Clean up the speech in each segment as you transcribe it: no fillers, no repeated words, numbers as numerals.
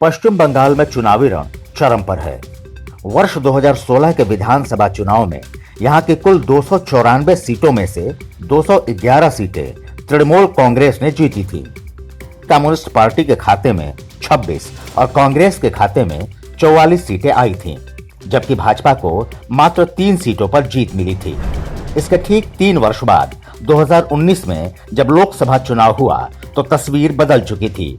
पश्चिम बंगाल में चुनावी रण चरम पर है। वर्ष 2016 के विधानसभा चुनाव में यहां की कुल 294 सीटों में से 211 सीटें तृणमूल कांग्रेस ने जीती थी। कम्युनिस्ट पार्टी के खाते में 26 और कांग्रेस के खाते में 44 सीटें आई थीं, जबकि भाजपा को मात्र 3 सीटों पर जीत मिली थी। इसके ठीक 3 वर्ष बाद 2019 में जब लोकसभा चुनाव हुआ तो तस्वीर बदल चुकी थी।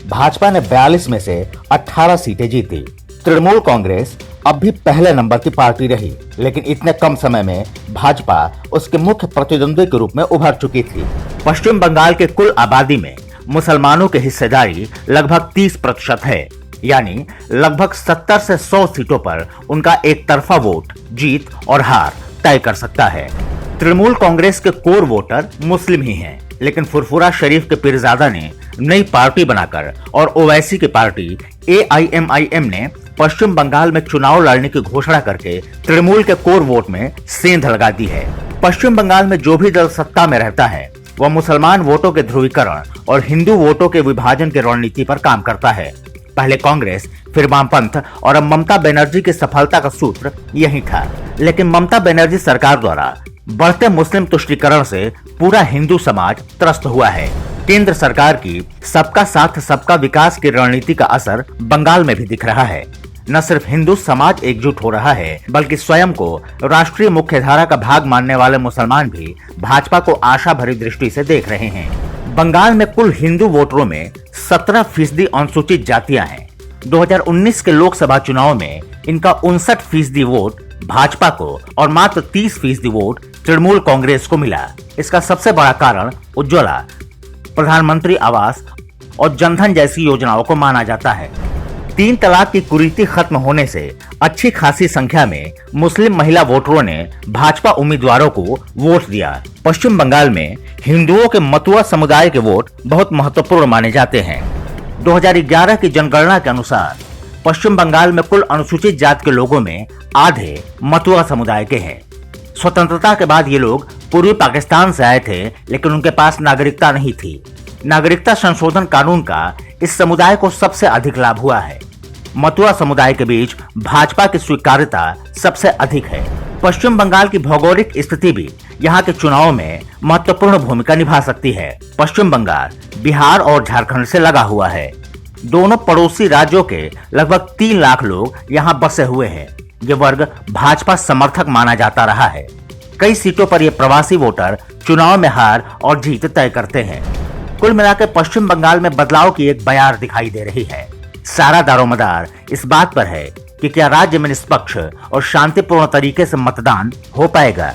भाजपा ने 42 में से 18 सीटें जीती। तृणमूल कांग्रेस अब भी पहले नंबर की पार्टी रही, लेकिन इतने कम समय में भाजपा उसके मुख्य प्रतिद्वंदी के रूप में उभर चुकी थी। पश्चिम बंगाल के कुल आबादी में मुसलमानों की हिस्सेदारी लगभग 30% है, यानी लगभग 70 से 100 सीटों पर उनका एक तरफा वोट जीत और हार तय कर सकता है। तृणमूल कांग्रेस के कोर वोटर मुस्लिम ही हैं, लेकिन फुरफुरा शरीफ के पीरजादा ने नई पार्टी बनाकर और ओवैसी की पार्टी AIMIM ने पश्चिम बंगाल में चुनाव लड़ने की घोषणा करके तृणमूल के कोर वोट में सेंध लगा दी है। पश्चिम बंगाल में जो भी दल सत्ता में रहता है वह मुसलमान वोटों के ध्रुवीकरण और हिंदू वोटों के विभाजन की रणनीति पर काम करता है। पहले कांग्रेस, फिर वामपंथ और अब ममता बनर्जी की सफलता का सूत्र यही था। लेकिन ममता बनर्जी सरकार द्वारा बढ़ते मुस्लिम तुष्टीकरण से पूरा हिंदू समाज त्रस्त हुआ है। केंद्र सरकार की सबका साथ सबका विकास की रणनीति का असर बंगाल में भी दिख रहा है। न सिर्फ हिंदू समाज एकजुट हो रहा है, बल्कि स्वयं को राष्ट्रीय मुख्यधारा का भाग मानने वाले मुसलमान भी भाजपा को आशा भरी दृष्टि से देख रहे हैं। बंगाल में कुल हिंदू वोटरों में 17% अनुसूचित जातियां हैं। 2019 के लोकसभा चुनाव में इनका 59% वोट भाजपा को और मात्र 30% वोट तृणमूल कांग्रेस को मिला। इसका सबसे बड़ा कारण उज्ज्वला, प्रधानमंत्री आवास और जनधन जैसी योजनाओं को माना जाता है। 3 तलाक की कुरीति खत्म होने से अच्छी खासी संख्या में मुस्लिम महिला वोटरों ने भाजपा उम्मीदवारों को वोट दिया। पश्चिम बंगाल में हिंदुओं के मतुआ समुदाय के वोट बहुत महत्वपूर्ण माने जाते हैं। 2011 की जनगणना के अनुसार पश्चिम बंगाल में कुल अनुसूचित जाति के लोगों में आधे मतुआ समुदाय के हैं। स्वतंत्रता के बाद ये लोग पूर्वी पाकिस्तान से आए थे, लेकिन उनके पास नागरिकता नहीं थी। नागरिकता संशोधन कानून का इस समुदाय को सबसे अधिक लाभ हुआ है। मतुआ समुदाय के बीच भाजपा की स्वीकार्यता सबसे अधिक है। पश्चिम बंगाल की भौगोलिक स्थिति भी यहाँ के चुनाव में महत्वपूर्ण भूमिका निभा सकती है। पश्चिम बंगाल बिहार और झारखंड से लगा हुआ है। दोनों पड़ोसी राज्यों के लगभग 3 लाख लोग यहाँ बसे हुए हैं। ये वर्ग भाजपा समर्थक माना जाता रहा है। कई सीटों पर ये प्रवासी वोटर चुनाव में हार और जीत तय करते हैं। कुल मिलाकर पश्चिम बंगाल में बदलाव की एक बयार दिखाई दे रही है। सारा दारोमदार इस बात पर है कि क्या राज्य में निष्पक्ष और शांतिपूर्ण तरीके से मतदान हो पाएगा।